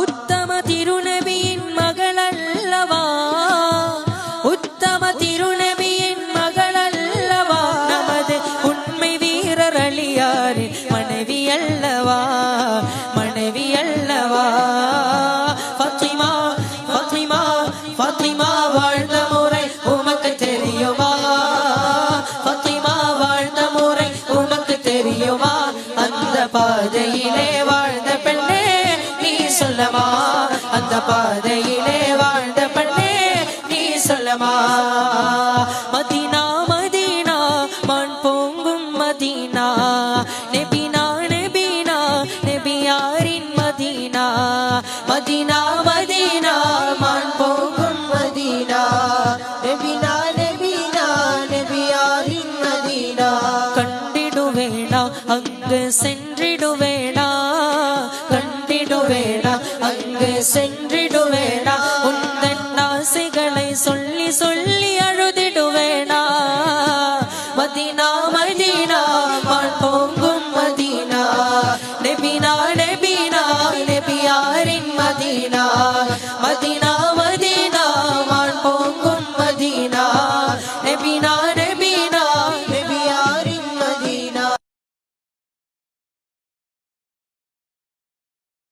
உத்தம திருநபியின் மகள் அல்லவா, உத்தம திருநபியின் மகள் அல்லவா, நமது உண்மை வீரர் அலியாரின் மனைவி அல்லவா, மனைவி அல்லவா. ஃபாத்திமா ஃபாத்திமா ஃபாத்திமா வாழ்ந்த முறை உமக்கு தெரியுமா, ஃபாத்திமா வாழ்ந்த முறை உமக்கு தெரியுமா, அந்த பாதையிலே வாழ்ந்த பெண்ணே நீ சொல்லமா, அந்த பாதையிலே வாழ்ந்த பெண்ணே நீ சொல்லமா. மதீனா மதீனா மான் பொங்கும் மதீனா, நபினா நபினா நபியாரின் மதீனா, மதீனா மதீனா மான் பொங்கும் மதீனா, நபினா நபினா நபியாரின் மதீனா. கண்டிடுவேனா அங்கு சென்றிடுவேனா, கண்டிடுவேனா அங்கு சென்றிடுவேனா, உந்தன் ஆசைகளை சொல்லி சொல்லி அழுதிடுவேனா. மதீனா மதீனா மான் பொங்கும் மதீனா, நபினா நபினா நபியாரின் மதீனா, மதீனா மதீனா மான் பொங்கும் மதீனா, நபினா